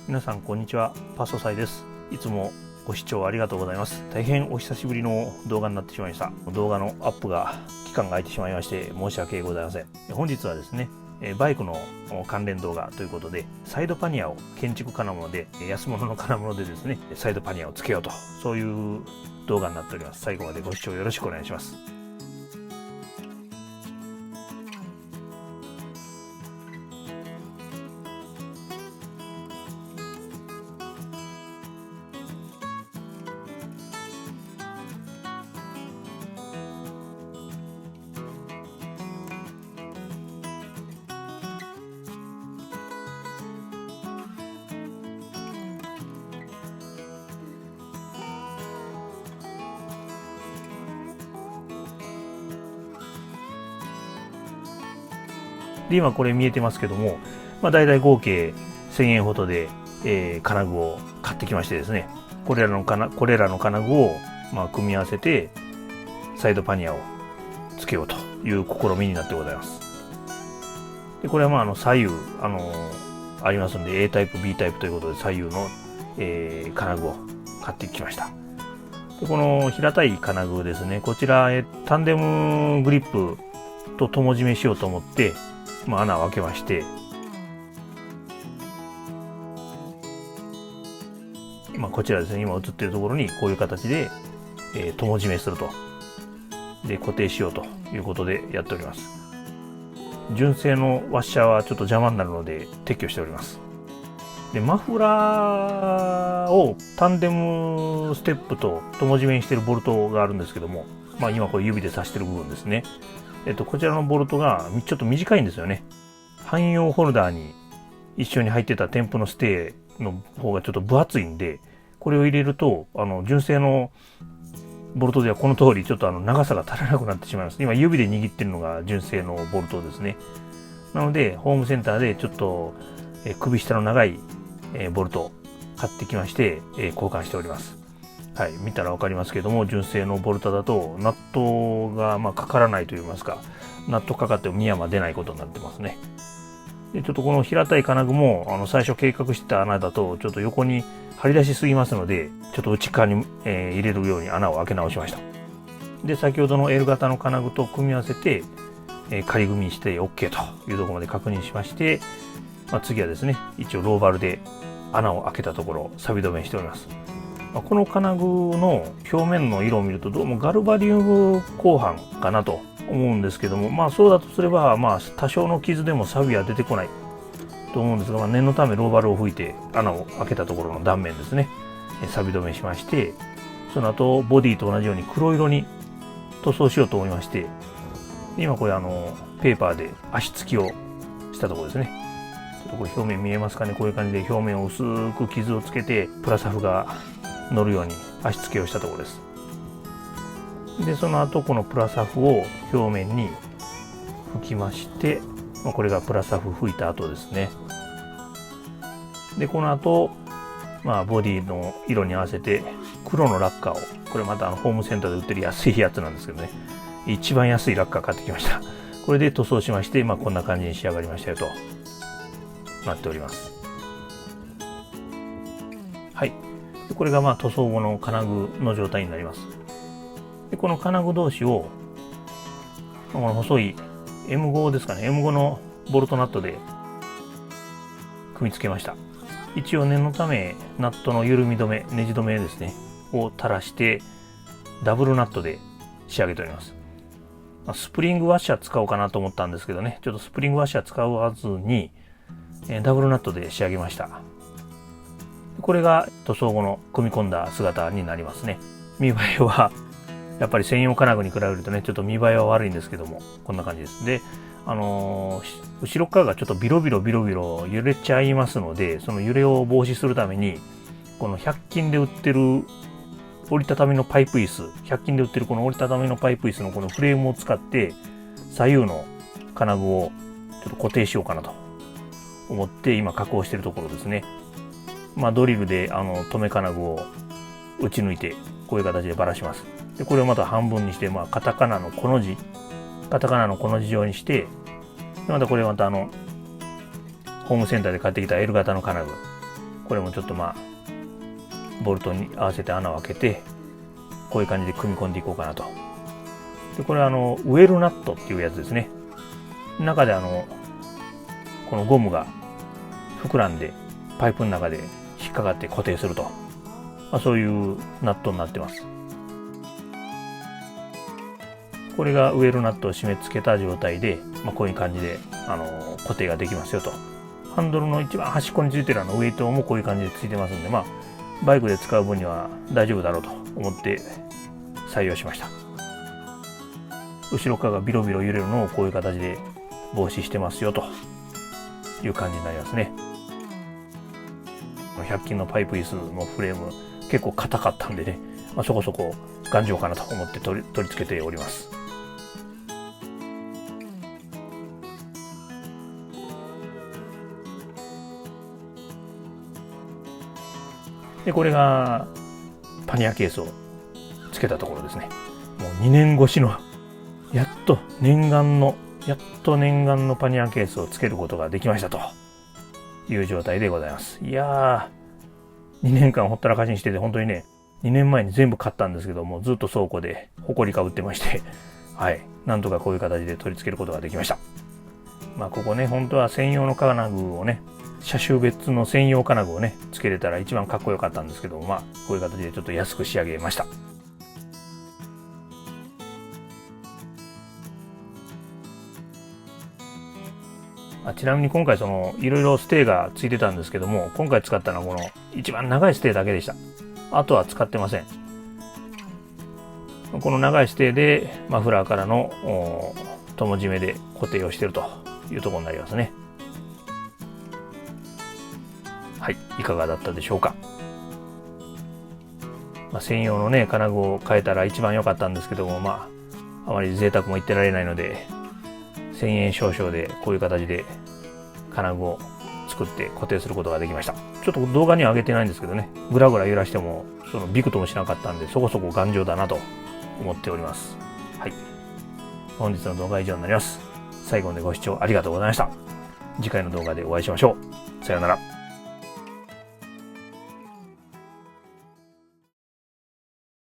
皆さんこんにちは、パソサイです。いつもご視聴ありがとうございます。大変お久しぶりの動画になってしまいました。動画のアップが期間が空いてしまいまして申し訳ございません。本日はですね、バイクの関連動画ということで、サイドパニアを建築金物で安物の金物でですね、サイドパニアをつけようと、そういう動画になっております。最後までご視聴よろしくお願いします。で、今これ見えてますけども、だいたい合計1000円ほどで、金具を買ってきましてですね、これらの金具を、組み合わせてサイドパニアをつけようという試みになってございます。で、これは左右ありますんで A タイプ B タイプということで左右の、金具を買ってきました。で、この平たい金具ですね、こちら、タンデムグリップと友締めしようと思って穴を開けまして、こちらですね、今映っているところにこういう形で、友締めすると、で固定しようということでやっております。純正のワッシャーはちょっと邪魔になるので撤去しております。で、マフラーをタンデムステップと友締めにしているボルトがあるんですけども、今これ指で刺している部分ですね。こちらのボルトがちょっと短いんですよね。汎用ホルダーに一緒に入ってた添付のステーの方がちょっと分厚いんで、これを入れると純正のボルトではこの通りちょっと長さが足らなくなってしまいます。今指で握ってるのが純正のボルトですね。なのでホームセンターでちょっと首下の長いボルト買ってきまして交換しております。はい、見たら分かりますけども、純正のボルトだとナットがかからないといいますか、ナットかかってもミヤマ出ないことになってますね。で、ちょっとこの平たい金具も最初計画してた穴だとちょっと横に張り出しすぎますので、ちょっと内側に、入れるように穴を開け直しました。で、先ほどの L 型の金具と組み合わせて、仮組みして OK というところまで確認しまして、次はですね、一応ローバルで穴を開けたところを錆止めしております。この金具の表面の色を見るとどうもガルバリウム鋼板かなと思うんですけども、そうだとすれば多少の傷でも錆は出てこないと思うんですが、念のためローバルを吹いて穴を開けたところの断面ですね、錆止めしまして、その後ボディと同じように黒色に塗装しようと思いまして、今これペーパーで足つきをしたところですね。ちょっとこれ表面見えますかね。こういう感じで表面を薄く傷をつけてプラサフが乗るように足つけをしたところです。で、その後このプラサフを表面に吹きまして、これがプラサフ吹いた後ですね。で、この後ボディの色に合わせて黒のラッカーを、これまたホームセンターで売ってる安いやつなんですけどね、一番安いラッカー買ってきました。これで塗装しまして、こんな感じに仕上がりましたよとなっております。はい、これが塗装後の金具の状態になります。で、この金具同士をこの細い M5 ですかね、 M5 のボルトナットで組み付けました。一応念のためナットの緩み止め、ネジ止めですねを垂らしてダブルナットで仕上げております。スプリングワッシャー使おうかなと思ったんですけどね、ちょっとスプリングワッシャー使わずにダブルナットで仕上げました。これが塗装後の組み込んだ姿になりますね。見栄えはやっぱり専用金具に比べるとね、ちょっと見栄えは悪いんですけども、こんな感じです。で、後ろ側がちょっとビロビロ揺れちゃいますので、その揺れを防止するためにこの100均で売ってる折りたたみのパイプ椅子、100均で売ってるこの折りたたみのパイプ椅子のこのフレームを使って左右の金具をちょっと固定しようかなと思って今加工しているところですね。ドリルで留め金具を打ち抜いてこういう形でばらします。で、これをまた半分にして、カタカナのコの字状にして、でまたこれホームセンターで買ってきた L 型の金具、これもちょっとボルトに合わせて穴を開けて、こういう感じで組み込んでいこうかなと。でこれはウェルナットっていうやつですね。中でこのゴムが膨らんでパイプの中で引っかかって固定すると、そういうナットになってます。これがウェルナットを締め付けた状態で、こういう感じで固定ができますよと。ハンドルの一番端っこについてるウェイトもこういう感じでついてますんで、バイクで使う分には大丈夫だろうと思って採用しました。後ろ側がビロビロ揺れるのをこういう形で防止してますよという感じになりますね。100均のパイプ椅子のフレーム結構硬かったんでね、そこそこ頑丈かなと思って取り付けております。でこれがパニアケースをつけたところですね。もう2年越しのやっと念願のパニアケースをつけることができましたという状態でございます。いやー、2年間ほったらかしにしてて、本当にね、2年前に全部買ったんですけども、ずっと倉庫で埃かぶってまして、はい、なんとかこういう形で取り付けることができました。ここね、本当は専用の金具をね、車種別の専用金具をね、つけれたら一番かっこよかったんですけど、こういう形でちょっと安く仕上げました。ちなみに今回いろいろステーがついてたんですけども、今回使ったのはこの一番長いステーだけでした。あとは使ってません。この長いステーでマフラーからの友締めで固定をしているというところになりますね。はい、いかがだったでしょうか。専用のね金具を変えたら一番良かったんですけども、あまり贅沢も言ってられないので、1000円少々でこういう形で金具を作って固定することができました。ちょっと動画には上げてないんですけどね、ぐらぐら揺らしてもビクともしなかったんで、そこそこ頑丈だなと思っております。はい、本日の動画は以上になります。最後までご視聴ありがとうございました。次回の動画でお会いしましょう。さようなら。